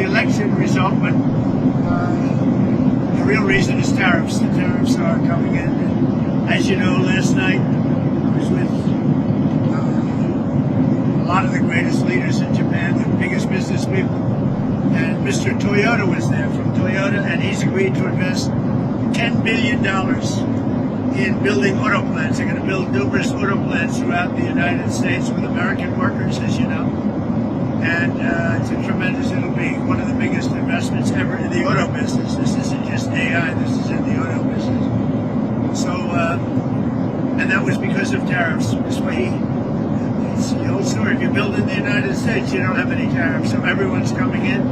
the election result, but the real reason is tariffs. The tariffs are coming in. And as you know, last night I was with a lot of the greatest leaders in Japan, the biggest business people. And Mr. Toyota was there from Toyota, and he's agreed to invest $10 billion in building auto plants. They're going to build numerous auto plants throughout the United States with American workers, as you know. And it's a tremendous, it'll be one of the biggest investments ever in the auto business. This isn't just AI, this is in the auto business. So, and that was because of tariffs. It's the whole story. If you build in the United States, you don't have any tariffs. So everyone's coming in.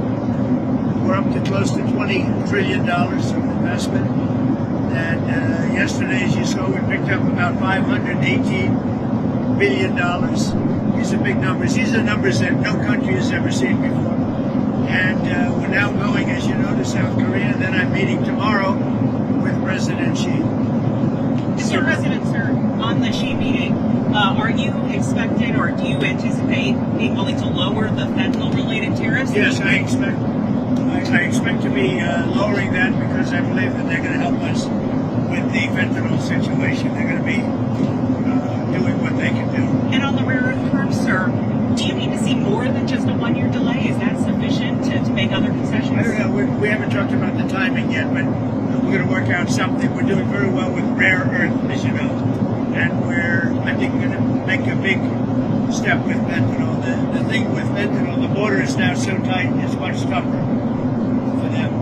We're up to close to $20 trillion of investment. And yesterday, as you saw, we picked up about $518 billion. These are big numbers. These are numbers that no country has ever seen before. And we're now going, as you know, to South Korea. Then I'm meeting tomorrow with President Xi. Mr. President, sir, on the Xi meeting, are you expecting or do you anticipate being willing to lower the fentanyl-related tariffs? Yes, I expect to be lowering that because I believe that they're going to help us with the fentanyl situation. They're going to be doing what they can do. And on the rare earth terms, sir, do you need to see more than just a one-year delay? Is that sufficient to make other concessions? I don't know. We haven't talked about the timing yet, but we're going to work out something. We're doing very well with rare earth, as you know, and I think we're going to make a big step with fentanyl. The thing with fentanyl, the border is now so tight, it's much tougher for them.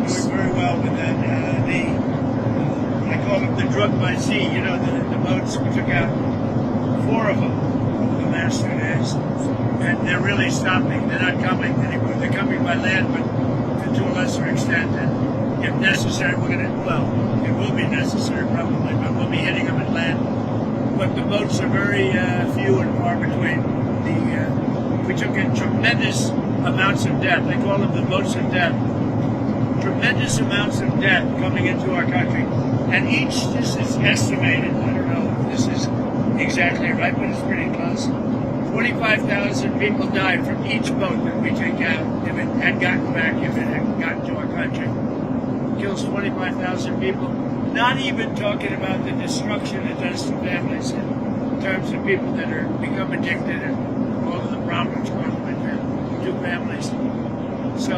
Doing very well with that. I call them the drug by sea. You know, the boats, we took out 4 of them over the last 2 days, and they're really stopping. They're not coming anymore. They're coming by land, but to a lesser extent. And if necessary, we're going to, well, it will be necessary probably, but we'll be hitting them at land. But the boats are very few and far between. We took in tremendous amounts of debt. They call them the boats of death. Tremendous amounts of debt coming into our country. And this is estimated, I don't know if this is exactly right, but it's pretty close. 25,000 people died from each boat that we take out if it had gotten back, if it had gotten to our country. It kills 25,000 people. Not even talking about the destruction it does to families in terms of people that are become addicted and all of the problems caused by to families. So,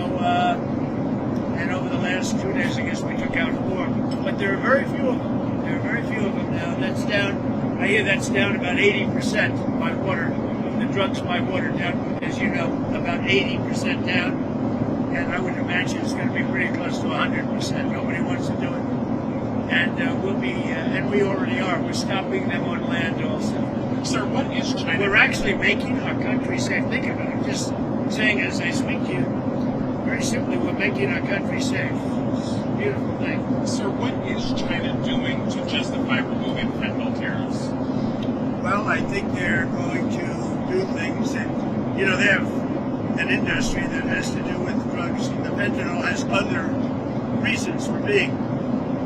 and over the last 2 days, I guess we took out 4. But there are very few of them. There are very few of them now. That's down, I hear that's down about 80% by water. The drugs by water down, as you know, about 80% down. And I would imagine it's going to be pretty close to 100%. Nobody wants to do it. And we'll be, and we already are. We're stopping them on land also. Sir, what is China? We're actually making our country safe. Think of it. I'm just saying as I speak to you. Very simply, we're making our country safe. It's a beautiful thing. Sir, what is China doing to justify removing fentanyl tariffs? Well, I think they're going to do things that, you know, they have an industry that has to do with drugs. The fentanyl has other reasons for being.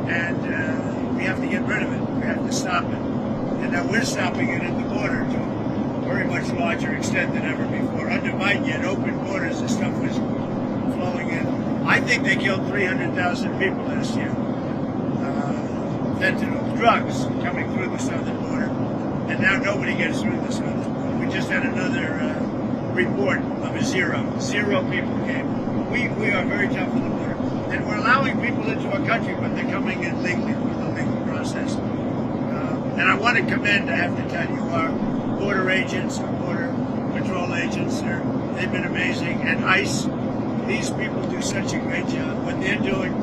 And we have to get rid of it. We have to stop it. And now we're stopping it at the border to a very much larger extent than ever before. Under Biden, you had open borders, the stuff was flowing in. I think they killed 300,000 people last year. Fentanyl, drugs coming through the southern border. And now nobody gets through the southern border. We just had another report of a 0. 0 people came. We are very tough on the border. And we're allowing people into our country, but they're coming in legally through the legal process. And I want to commend, I have to tell you, our border agents, our border patrol agents, they've been amazing. And ICE, these people do such a great job. What they're doing,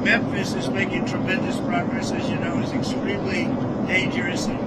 Memphis is making tremendous progress, as you know, is extremely dangerous. And